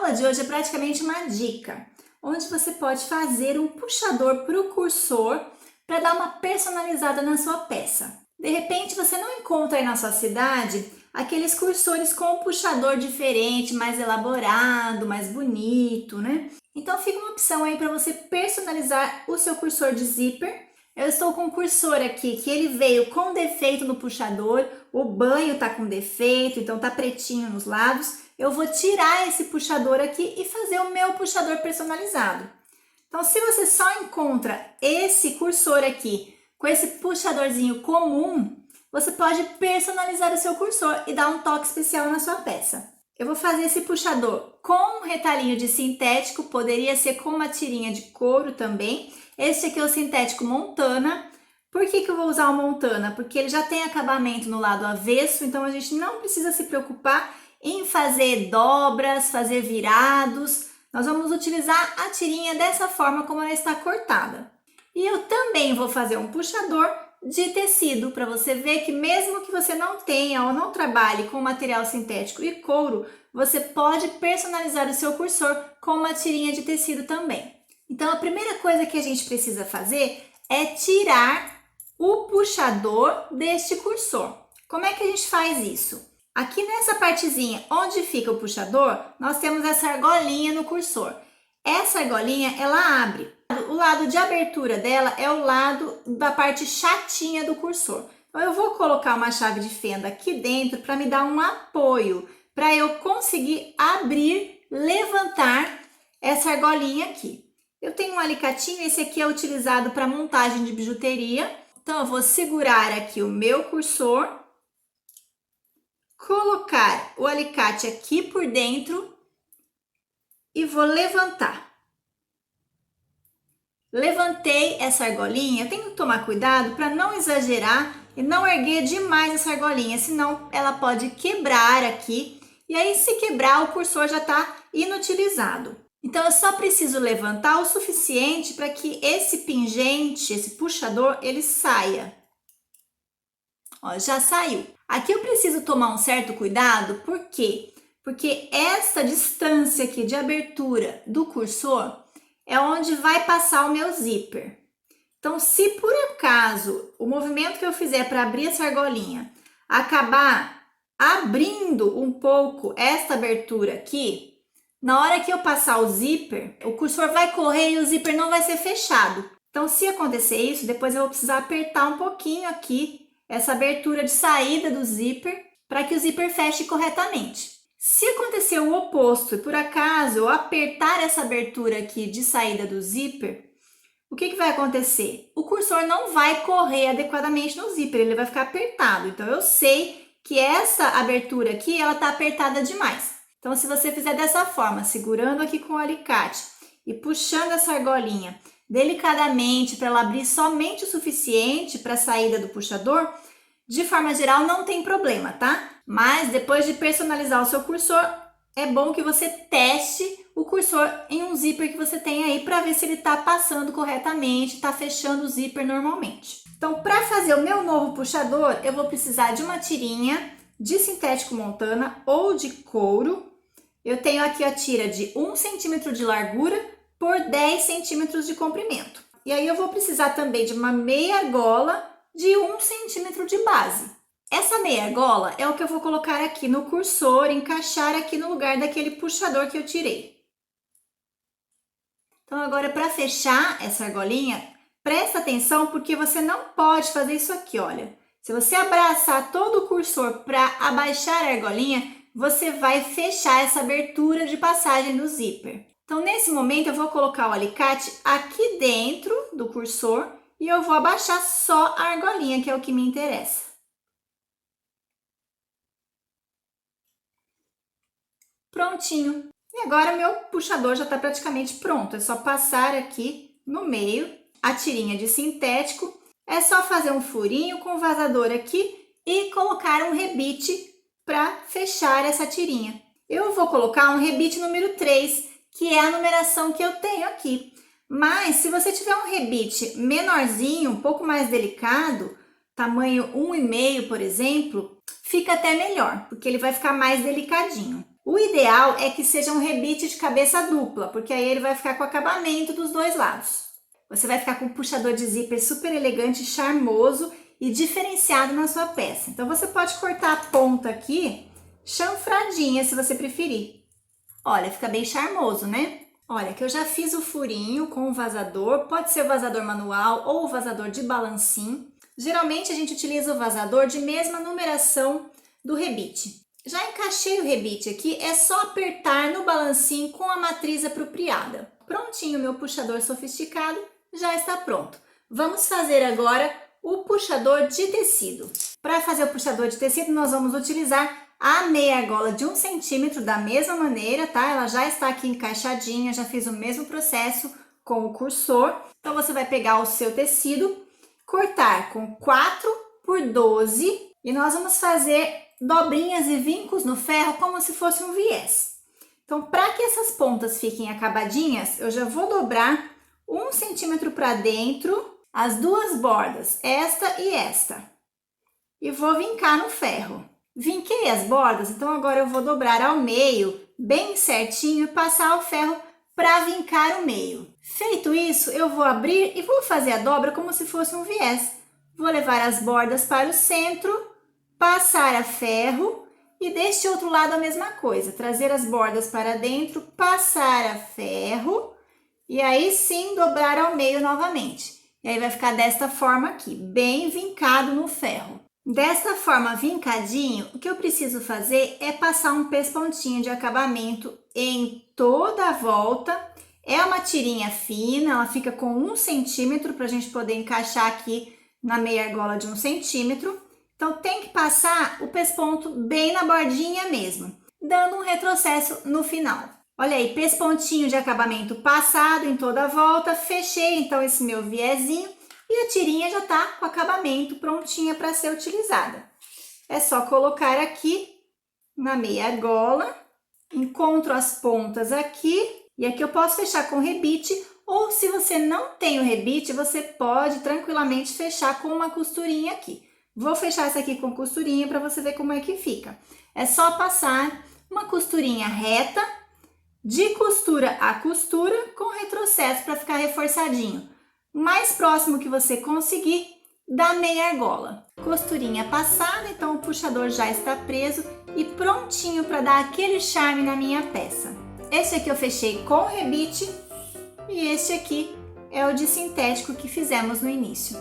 aula de hoje é praticamente uma dica, onde você pode fazer um puxador para o cursor para dar uma personalizada na sua peça. De repente você não encontra aí na sua cidade aqueles cursores com um puxador diferente, mais elaborado, mais bonito, né? Então fica uma opção aí para você personalizar o seu cursor de zíper. Eu estou com um cursor aqui que ele veio com defeito no puxador, o banho tá com defeito, então tá pretinho nos lados. Eu vou tirar esse puxador aqui e fazer o meu puxador personalizado. Então, se você só encontra esse cursor aqui com esse puxadorzinho comum, você pode personalizar o seu cursor e dar um toque especial na sua peça. Eu vou fazer esse puxador com um retalhinho de sintético, poderia ser com uma tirinha de couro também. Este aqui é o sintético Montana. Por que eu vou usar o Montana? Porque ele já tem acabamento no lado avesso, então a gente não precisa se preocupar em fazer dobras, fazer virados. Nós vamos utilizar a tirinha dessa forma como ela está cortada. E eu também vou fazer um puxador de tecido, para você ver que mesmo que você não tenha ou não trabalhe com material sintético e couro, você pode personalizar o seu cursor com uma tirinha de tecido também. Então, a primeira coisa que a gente precisa fazer é tirar o puxador deste cursor. Como é que a gente faz isso? Aqui nessa partezinha onde fica o puxador, nós temos essa argolinha no cursor. Essa argolinha, ela abre. O lado de abertura dela é o lado da parte chatinha do cursor. Então, eu vou colocar uma chave de fenda aqui dentro para me dar um apoio, para eu conseguir abrir, levantar essa argolinha aqui. Eu tenho um alicatinho, esse aqui é utilizado para montagem de bijuteria. Então, eu vou segurar aqui o meu cursor, colocar o alicate aqui por dentro e vou levantar. Levantei essa argolinha, eu tenho que tomar cuidado para não exagerar e não erguer demais essa argolinha, senão ela pode quebrar aqui e aí se quebrar o cursor já está inutilizado. Então eu só preciso levantar o suficiente para que esse pingente, esse puxador, ele saia. Ó, já saiu. Aqui eu preciso tomar um certo cuidado, por quê? Porque essa distância aqui de abertura do cursor é onde vai passar o meu zíper. Então, se por acaso o movimento que eu fizer para abrir essa argolinha acabar abrindo um pouco esta abertura aqui, na hora que eu passar o zíper, o cursor vai correr e o zíper não vai ser fechado. Então, se acontecer isso, depois eu vou precisar apertar um pouquinho aqui essa abertura de saída do zíper para que o zíper feche corretamente. Se acontecer o oposto e por acaso eu apertar essa abertura aqui de saída do zíper, o que vai acontecer? O cursor não vai correr adequadamente no zíper, ele vai ficar apertado. Então eu sei que essa abertura aqui, ela está apertada demais. Então se você fizer dessa forma, segurando aqui com o alicate e puxando essa argolinha delicadamente para ela abrir somente o suficiente para a saída do puxador, de forma geral não tem problema, tá? Mas depois de personalizar o seu cursor, é bom que você teste o cursor em um zíper que você tem aí para ver se ele está passando corretamente, está fechando o zíper normalmente. Então, para fazer o meu novo puxador, eu vou precisar de uma tirinha de sintético Montana ou de couro. Eu tenho aqui a tira de 1 centímetro de largura por 10 centímetros de comprimento. E aí eu vou precisar também de uma meia argola de 1 centímetro de base. Essa meia argola é o que eu vou colocar aqui no cursor, encaixar aqui no lugar daquele puxador que eu tirei. Então, agora para fechar essa argolinha, presta atenção porque você não pode fazer isso aqui, olha. Se você abraçar todo o cursor para abaixar a argolinha, você vai fechar essa abertura de passagem do zíper. Então, nesse momento, eu vou colocar o alicate aqui dentro do cursor e eu vou abaixar só a argolinha, que é o que me interessa. Prontinho. E agora meu puxador já está praticamente pronto. É só passar aqui no meio a tirinha de sintético. É só fazer um furinho com o vazador aqui e colocar um rebite para fechar essa tirinha. Eu vou colocar um rebite número 3, que é a numeração que eu tenho aqui. Mas se você tiver um rebite menorzinho, um pouco mais delicado, tamanho 1,5, por exemplo, fica até melhor, porque ele vai ficar mais delicadinho. O ideal é que seja um rebite de cabeça dupla, porque aí ele vai ficar com o acabamento dos dois lados. Você vai ficar com um puxador de zíper super elegante, charmoso e diferenciado na sua peça. Então você pode cortar a ponta aqui chanfradinha, se você preferir. Olha, fica bem charmoso, né? Olha, que eu já fiz o furinho com o vazador, pode ser o vazador manual ou o vazador de balancim. Geralmente a gente utiliza o vazador de mesma numeração do rebite. Já encaixei o rebite aqui, é só apertar no balancim com a matriz apropriada. Prontinho, meu puxador sofisticado já está pronto. Vamos fazer agora o puxador de tecido. Para fazer o puxador de tecido, nós vamos utilizar a meia argola de 1 centímetro da mesma maneira, tá? Ela já está aqui encaixadinha, já fiz o mesmo processo com o cursor. Então, você vai pegar o seu tecido, cortar com 4 por 12 e nós vamos fazer dobrinhas e vincos no ferro como se fosse um viés. Então, para que essas pontas fiquem acabadinhas, eu já vou dobrar 1 centímetro para dentro as duas bordas, esta e esta, e vou vincar no ferro. Vinquei as bordas, então agora eu vou dobrar ao meio, bem certinho, e passar o ferro para vincar o meio. Feito isso, eu vou abrir e vou fazer a dobra como se fosse um viés. Vou levar as bordas para o centro, passar a ferro e deste outro lado a mesma coisa. Trazer as bordas para dentro, passar a ferro e aí sim dobrar ao meio novamente. E aí vai ficar desta forma aqui, bem vincado no ferro. Desta forma vincadinho, o que eu preciso fazer é passar um pespontinho de acabamento em toda a volta. É uma tirinha fina, ela fica com 1 centímetro para a gente poder encaixar aqui na meia argola de 1 centímetro. Então tem que passar o pesponto bem na bordinha mesmo, dando um retrocesso no final. Olha aí, pespontinho de acabamento passado em toda a volta, fechei então esse meu viezinho e a tirinha já tá com acabamento prontinha para ser utilizada. É só colocar aqui na meia argola, encontro as pontas aqui e aqui eu posso fechar com rebite ou se você não tem o rebite, você pode tranquilamente fechar com uma costurinha aqui. Vou fechar essa aqui com costurinha para você ver como é que fica. É só passar uma costurinha reta, de costura a costura, com retrocesso para ficar reforçadinho. Mais próximo que você conseguir da meia argola. Costurinha passada, então o puxador já está preso e prontinho para dar aquele charme na minha peça. Esse aqui eu fechei com rebite e este aqui é o de sintético que fizemos no início.